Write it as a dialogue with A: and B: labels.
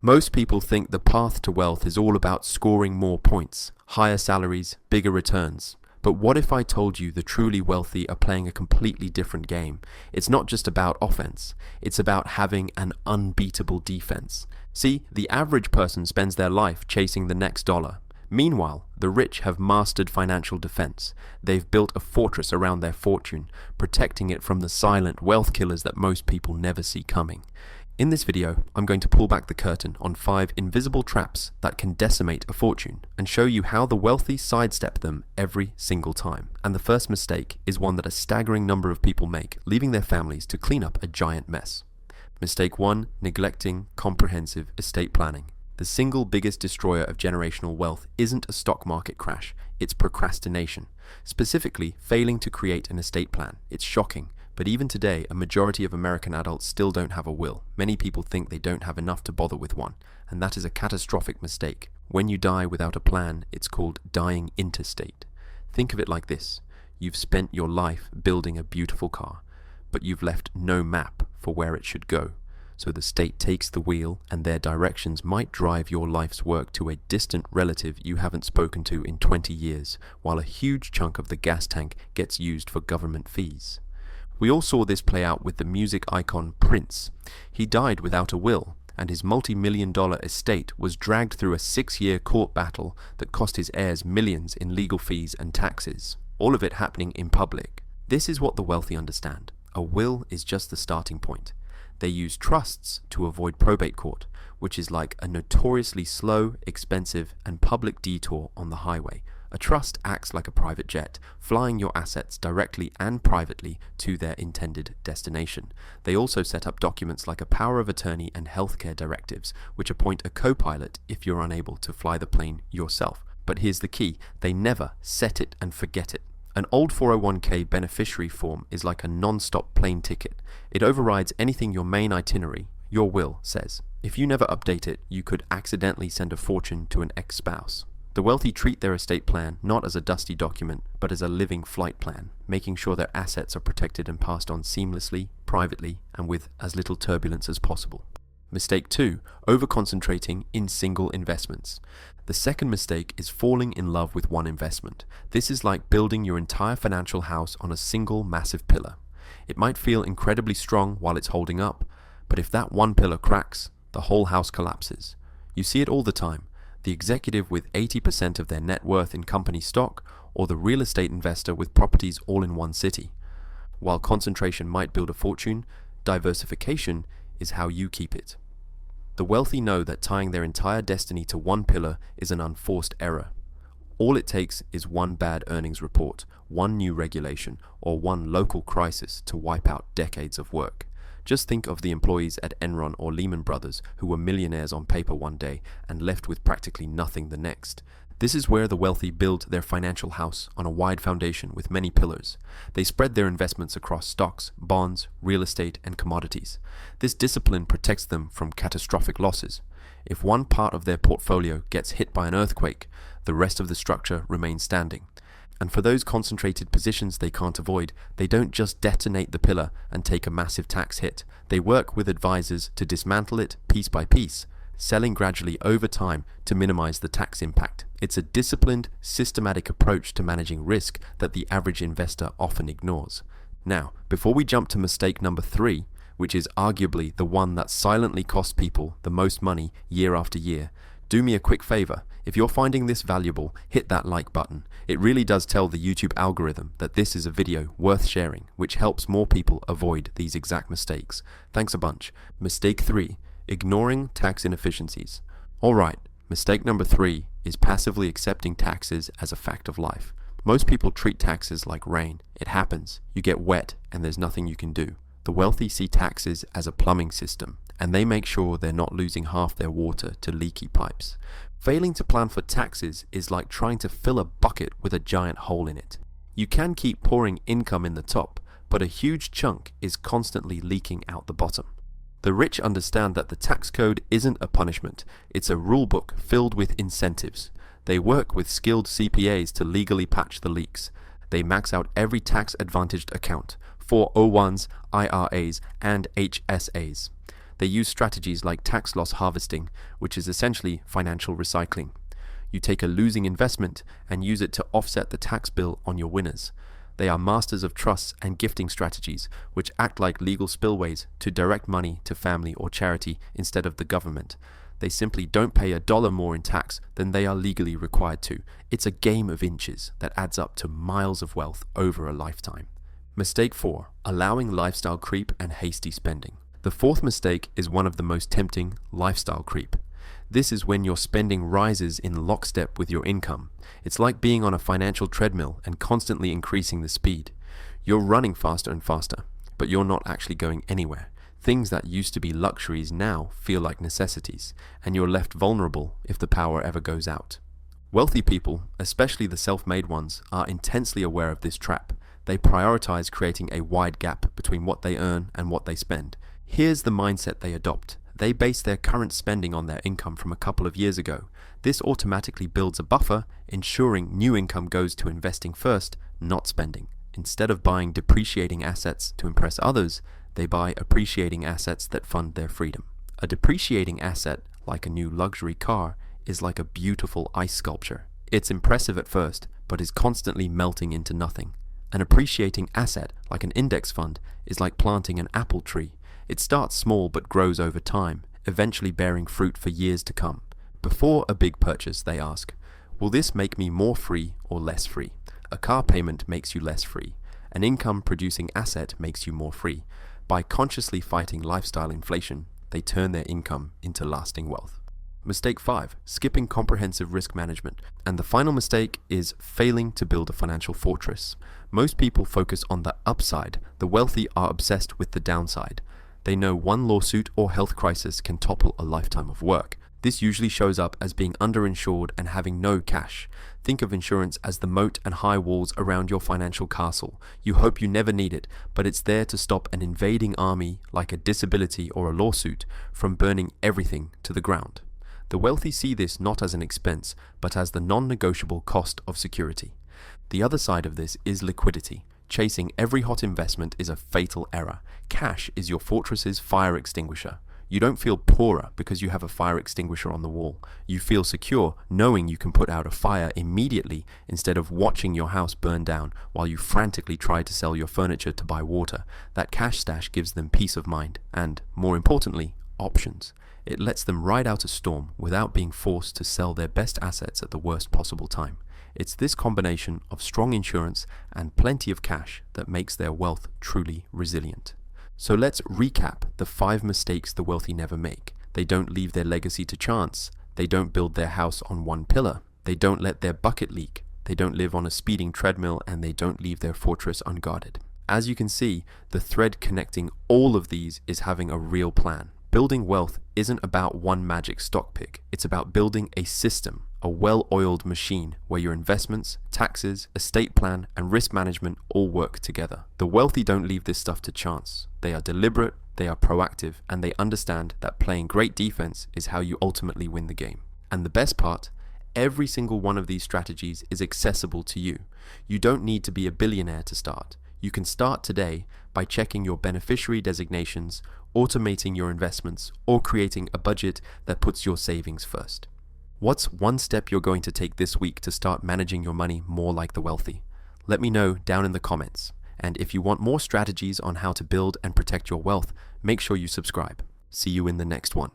A: Most people think the path to wealth is all about scoring more points, higher salaries, bigger returns. But what if I told you the truly wealthy are playing a completely different game? It's not just about offense, it's about having an unbeatable defense. See, the average person spends their life chasing the next dollar. Meanwhile, the rich have mastered financial defense. They've built a fortress around their fortune, protecting it from the silent wealth killers that most people never see coming. In this video, I'm going to pull back the curtain on 5 invisible traps that can decimate a fortune and show you how the wealthy sidestep them every single time. And the first mistake is one that a staggering number of people make, leaving their families to clean up a giant mess. Mistake 1: neglecting comprehensive estate planning. The single biggest destroyer of generational wealth isn't a stock market crash, it's procrastination. Specifically, failing to create an estate plan. It's shocking. But even today, a majority of American adults still don't have a will. Many people think they don't have enough to bother with one, and that is a catastrophic mistake. When you die without a plan, it's called dying interstate. Think of it like this. You've spent your life building a beautiful car, but you've left no map for where it should go. So the state takes the wheel, and their directions might drive your life's work to a distant relative you haven't spoken to in 20 years, while a huge chunk of the gas tank gets used for government fees. We all saw this play out with the music icon Prince. He died without a will, and his multi-million-dollar estate was dragged through a 6-year court battle that cost his heirs millions in legal fees and taxes, all of it happening in public. This is what the wealthy understand. A will is just the starting point. They use trusts to avoid probate court, which is like a notoriously slow, expensive, and public detour on the highway. A trust acts like a private jet, flying your assets directly and privately to their intended destination. They also set up documents like a power of attorney and healthcare directives, which appoint a co-pilot if you're unable to fly the plane yourself. But here's the key: they never set it and forget it. An old 401k beneficiary form is like a non-stop plane ticket. It overrides anything your main itinerary, your will, says. If you never update it, you could accidentally send a fortune to an ex-spouse. The wealthy treat their estate plan not as a dusty document, but as a living flight plan, making sure their assets are protected and passed on seamlessly, privately, and with as little turbulence as possible. Mistake 2: overconcentrating in single investments. The second mistake is falling in love with one investment. This is like building your entire financial house on a single massive pillar. It might feel incredibly strong while it's holding up, but if that one pillar cracks, the whole house collapses. You see it all the time. The executive with 80% of their net worth in company stock, or the real estate investor with properties all in one city. While concentration might build a fortune, diversification is how you keep it. The wealthy know that tying their entire destiny to one pillar is an unforced error. All it takes is one bad earnings report, one new regulation, or one local crisis to wipe out decades of work. Just think of the employees at Enron or Lehman Brothers who were millionaires on paper one day and left with practically nothing the next. This is where the wealthy build their financial house, on a wide foundation with many pillars. They spread their investments across stocks, bonds, real estate, and commodities. This discipline protects them from catastrophic losses. If one part of their portfolio gets hit by an earthquake, the rest of the structure remains standing. And for those concentrated positions they can't avoid, they don't just detonate the pillar and take a massive tax hit. They work with advisors to dismantle it piece by piece, selling gradually over time to minimize the tax impact. It's a disciplined, systematic approach to managing risk that the average investor often ignores. Now, before we jump to mistake number 3, which is arguably the one that silently costs people the most money year after year, do me a quick favor. If you're finding this valuable, hit that like button. It really does tell the YouTube algorithm that this is a video worth sharing, which helps more people avoid these exact mistakes. Thanks a bunch. Mistake 3: ignoring tax inefficiencies. Alright, mistake number 3 is passively accepting taxes as a fact of life. Most people treat taxes like rain. It happens, you get wet, and there's nothing you can do. The wealthy see taxes as a plumbing system, and they make sure they're not losing half their water to leaky pipes. Failing to plan for taxes is like trying to fill a bucket with a giant hole in it. You can keep pouring income in the top, but a huge chunk is constantly leaking out the bottom. The rich understand that the tax code isn't a punishment, it's a rule book filled with incentives. They work with skilled CPAs to legally patch the leaks. They max out every tax-advantaged account, 401s, IRAs, and HSAs. They use strategies like tax loss harvesting, which is essentially financial recycling. You take a losing investment and use it to offset the tax bill on your winners. They are masters of trusts and gifting strategies, which act like legal spillways to direct money to family or charity instead of the government. They simply don't pay $1 more in tax than they are legally required to. It's a game of inches that adds up to miles of wealth over a lifetime. Mistake 4. Allowing lifestyle creep and hasty spending. The fourth mistake is one of the most tempting: lifestyle creep. This is when your spending rises in lockstep with your income. It's like being on a financial treadmill and constantly increasing the speed. You're running faster and faster, but you're not actually going anywhere. Things that used to be luxuries now feel like necessities, and you're left vulnerable if the power ever goes out. Wealthy people, especially the self-made ones, are intensely aware of this trap. They prioritize creating a wide gap between what they earn and what they spend. Here's the mindset they adopt. They base their current spending on their income from a couple of years ago. This automatically builds a buffer, ensuring new income goes to investing first, not spending. Instead of buying depreciating assets to impress others, they buy appreciating assets that fund their freedom. A depreciating asset, like a new luxury car, is like a beautiful ice sculpture. It's impressive at first, but is constantly melting into nothing. An appreciating asset, like an index fund, is like planting an apple tree. It starts small but grows over time, eventually bearing fruit for years to come. Before a big purchase, they ask, will this make me more free or less free? A car payment makes you less free. An income-producing asset makes you more free. By consciously fighting lifestyle inflation, they turn their income into lasting wealth. Mistake 5. Skipping comprehensive risk management. And the final mistake is failing to build a financial fortress. Most people focus on the upside. The wealthy are obsessed with the downside. They know one lawsuit or health crisis can topple a lifetime of work. This usually shows up as being underinsured and having no cash. Think of insurance as the moat and high walls around your financial castle. You hope you never need it, but it's there to stop an invading army, like a disability or a lawsuit, from burning everything to the ground. The wealthy see this not as an expense, but as the non-negotiable cost of security. The other side of this is liquidity. Chasing every hot investment is a fatal error. Cash is your fortress's fire extinguisher. You don't feel poorer because you have a fire extinguisher on the wall. You feel secure knowing you can put out a fire immediately instead of watching your house burn down while you frantically try to sell your furniture to buy water. That cash stash gives them peace of mind and, more importantly, options. It lets them ride out a storm without being forced to sell their best assets at the worst possible time. It's this combination of strong insurance and plenty of cash that makes their wealth truly resilient. So let's recap the 5 mistakes the wealthy never make. They don't leave their legacy to chance. They don't build their house on one pillar. They don't let their bucket leak. They don't live on a speeding treadmill, and they don't leave their fortress unguarded. As you can see, the thread connecting all of these is having a real plan. Building wealth isn't about one magic stock pick. It's about building a system, a well-oiled machine where your investments, taxes, estate plan, and risk management all work together. The wealthy don't leave this stuff to chance. They are deliberate, they are proactive, and they understand that playing great defense is how you ultimately win the game. And the best part, every single one of these strategies is accessible to you. You don't need to be a billionaire to start. You can start today by checking your beneficiary designations, automating your investments, or creating a budget that puts your savings first. What's one step you're going to take this week to start managing your money more like the wealthy? Let me know down in the comments. And if you want more strategies on how to build and protect your wealth, make sure you subscribe. See you in the next one.